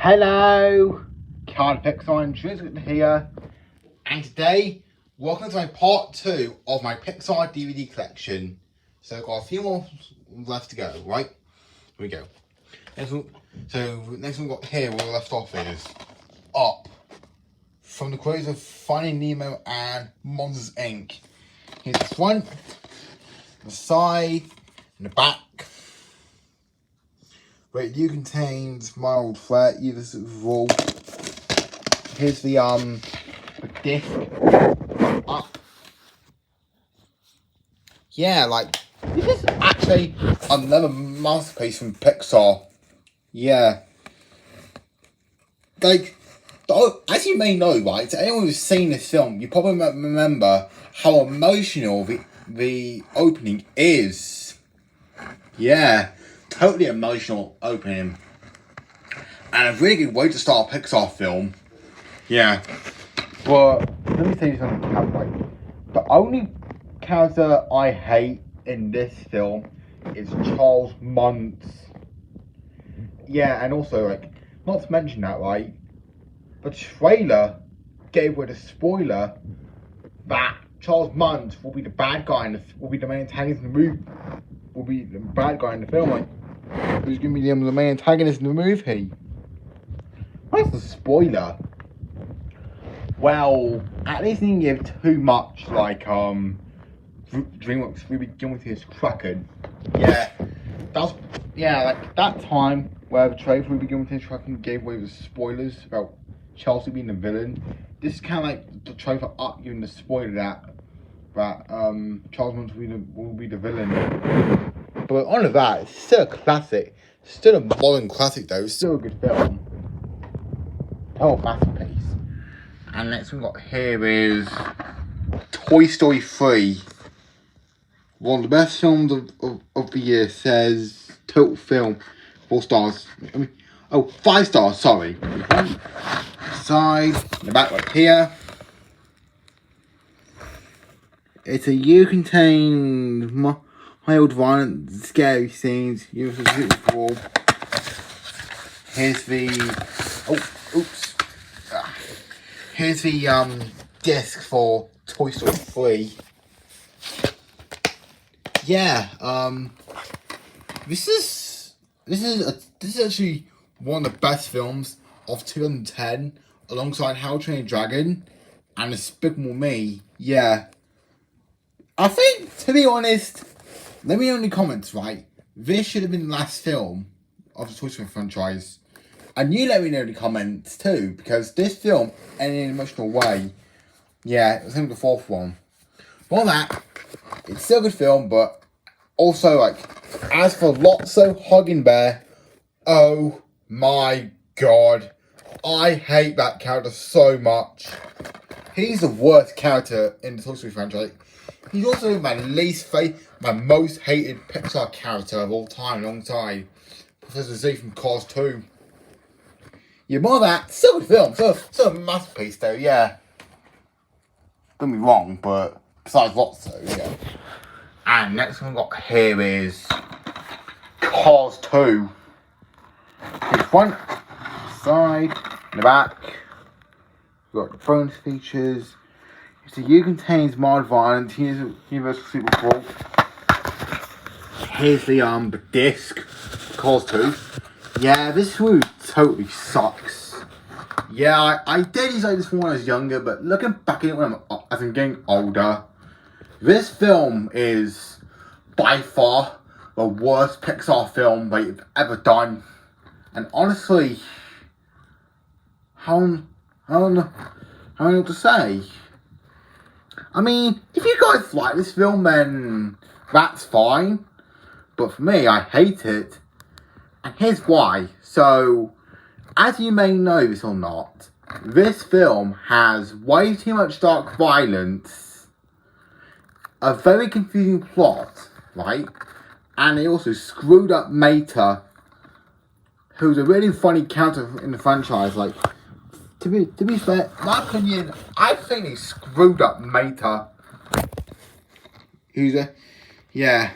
Hello, Pixar and here, and today, welcome to my part 2 of my Pixar DVD collection. So I've got a few more left to go, right? Here we go. Next one we've got here, where we left off is Up, from the creators of Finding Nemo and Monsters Inc. Here's the front, the side, and the back. Review contains mild flat, either all. Here's the disc up. Yeah, like this is actually another masterpiece from Pixar. Yeah. Like, as you may know, right, to anyone who's seen this film, you probably remember how emotional the opening is. Yeah. Totally emotional opening, and a really good way to start a Pixar film. Yeah, but let me tell you something, like, the only character I hate in this film is Charles Muntz. Yeah, and also, like, not to mention that, right, the trailer gave away the spoiler that Charles Muntz will be the bad guy will be the main antagonist in the movie. Will be the bad guy in the film, like, who's going to be the main antagonist in the movie. What's the spoiler? Well, at least they didn't give too much, like, DreamWorks will begin with his Kraken. Yeah, like, that time where the trailer will begin with his Kraken gave away the spoilers about Chelsea being the villain. This is kind of like the trailer up giving the spoiler that Charles Muntz will be the villain. But on that, it's still a classic. Still a modern classic though. It's still a good film. Oh, masterpiece. And next one we got here is Toy Story 3. One of the best films of the year, says Total Film. 4 stars. 5 stars, sorry. Side, the back right here. It's a year contained mild violent, scary scenes. Here's the here's the disc for Toy Story 3. Yeah, this is actually one of the best films of 2010, alongside How to Train Your Dragon and Despicable Me. Yeah, I think, to be honest, let me know in the comments, right? This should have been the last film of the Toy Story franchise. And you let me know in the comments too, because this film, in an emotional way, yeah, it was only the 4th one. For that, it's still a good film, but also, like, as for Lotso Hugging Bear, oh my god, I hate that character so much. He's the worst character in the Toy Story franchise. He's also my most hated Pixar character of all time, alongside Professor Z from Cars 2. Yeah, more of that, still a good film, still a masterpiece though, yeah. Don't be wrong, but besides Lotso, yeah. And next one we got here is Cars 2. The front, side, and the back. We've got the bonus features. The year contains mild violence. Here's a Universal Super Bowl. Here's the disc, Cars 2. Yeah, this movie totally sucks. Yeah, I did enjoy this one when I was younger, but looking back at it as I'm getting older, this film is by far the worst Pixar film they've ever done. And honestly, I don't know what to say. I mean, if you guys like this film, then that's fine. But for me, I hate it. And here's why. So, as you may know this or not, this film has way too much dark violence, a very confusing plot, right? And they also screwed up Mater, who's a really funny character in the franchise. Like, to be fair, in my opinion, I think they screwed up Mater. Yeah.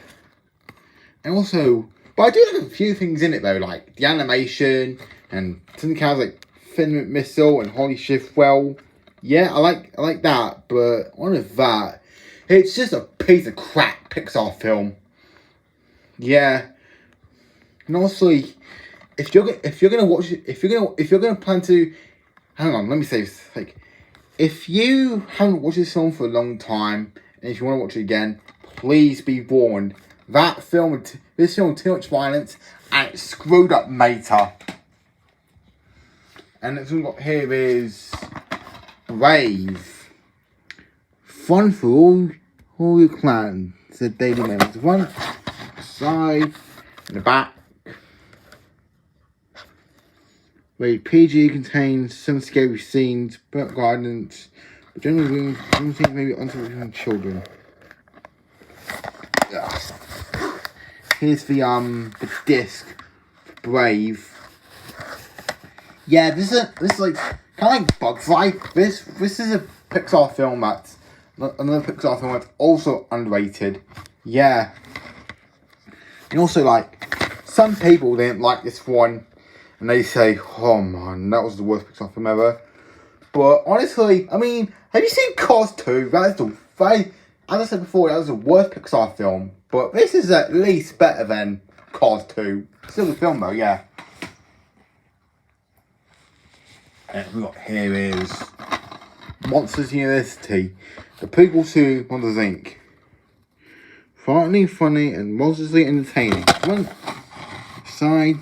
And also, but I do like a few things in it though, like the animation, And Tintin Cows like Finn Missile and Holly Shifwell. Yeah, I like that, but on with that, it's just a piece of crap Pixar film. Yeah, and honestly, if you're gonna watch it, if you're gonna plan to, hang on, let me say this, like, if you haven't watched this film for a long time and if you want to watch it again, please be warned. This film too much violence and it's screwed up later. And next one we got here is Brave. Fun for all your clan, said Daily Members. One side and the back. Rated PG, contains some scary scenes, but guidance, but generally I don't think maybe unsupervised children. Here's the disc, Brave. Yeah, this is like kind of like Bugs Life. This is a Pixar film that's another Pixar film that's also underrated. Yeah, and also like some people didn't like this one, and they say, "Oh man, that was the worst Pixar film ever." But honestly, I mean, have you seen Cars 2? As I said before, that was the worst Pixar film. But this is at least better than Cars 2. Still a film though, yeah. And we got here is Monsters University, the prequel to Monsters Inc. Frightening, funny, and monstrously entertaining. One side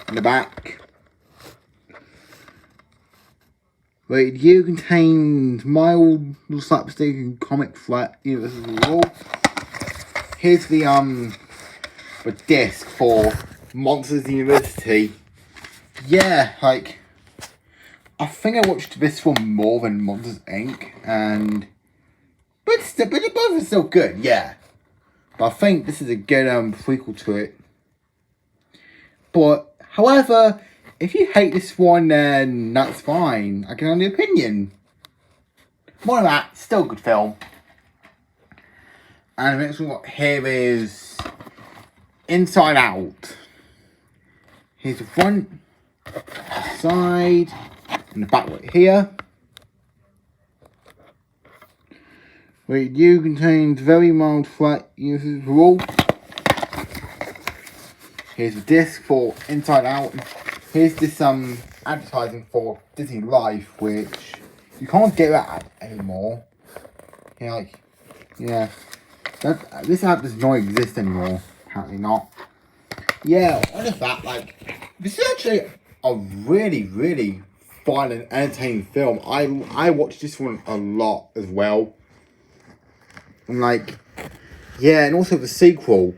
and the back. Rated U, contains mild slapstick and comic threat. This is all. Here's the disc for Monsters University. Yeah, like, I think I watched this one more than Monsters Inc. But both are still good, yeah. But I think this is a good prequel to it. But however, if you hate this one, then that's fine. I can have an opinion. More than that, still a good film. And the next one we got here is Inside Out. Here's the front, the side, and the back right here. Rated U, contains very mild threat uses for all. Here's the disc for Inside Out. Here's this advertising for Disney Life, which you can't get that anymore. Yeah, like, yeah. This app does not exist anymore. Apparently not. Yeah, on the fact, like, this is actually a really, really fun and entertaining film. I watched this one a lot as well. I'm like, yeah, and also the sequel.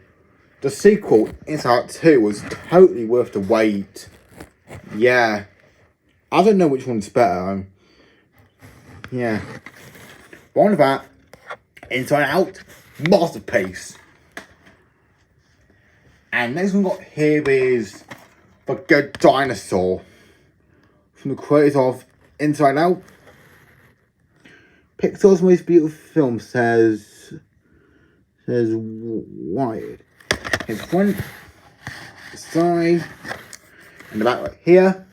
The sequel, Inside Out 2, was totally worth the wait. Yeah. I don't know which one's better. Yeah. But on that, Inside Out, masterpiece. And next one we got here is The Good Dinosaur. From the creators of Inside Out. Pixar's most beautiful film, says Wired. In front, the side, and the back right here.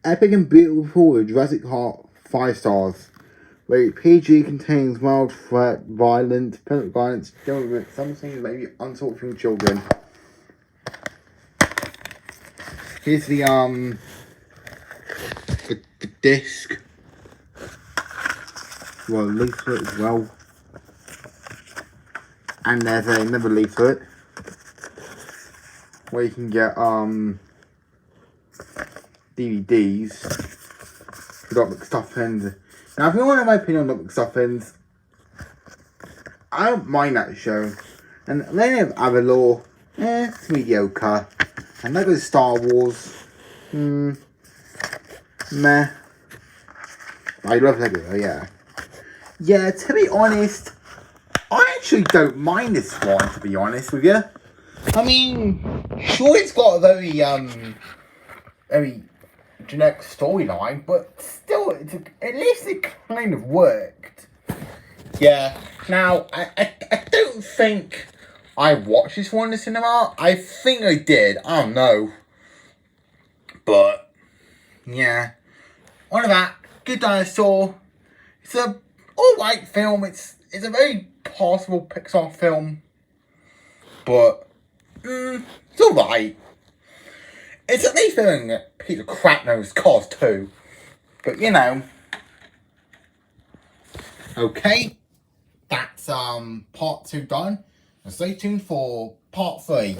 Epic and beautiful with Jurassic Park 5 stars. Rated PG, contains mild threat, violence, penalty violence, some things maybe untaught from children. Here's the disc. Well, leaflet as well. And there's another leaflet where you can get DVDs for Dot McStuffins. Now, if you want to know my opinion on Dot McStuffins, I don't mind that show. And then you have Avalor, it's mediocre. And that goes Star Wars, meh. I love Lego though, yeah. Yeah, to be honest, I actually don't mind this one, to be honest with you. I mean, sure, it's got a very generic storyline, but still, at least it kind of worked. Yeah, now, I don't think I watched this one in the cinema. I think I did, I don't know. But yeah, on to that, Good Dinosaur. It's a alright film. It's a very passable Pixar film, but it's alright. It's at least better than Peter Crapnose Cars 2. But you know. Okay. That's part 2 done. And stay tuned for part 3.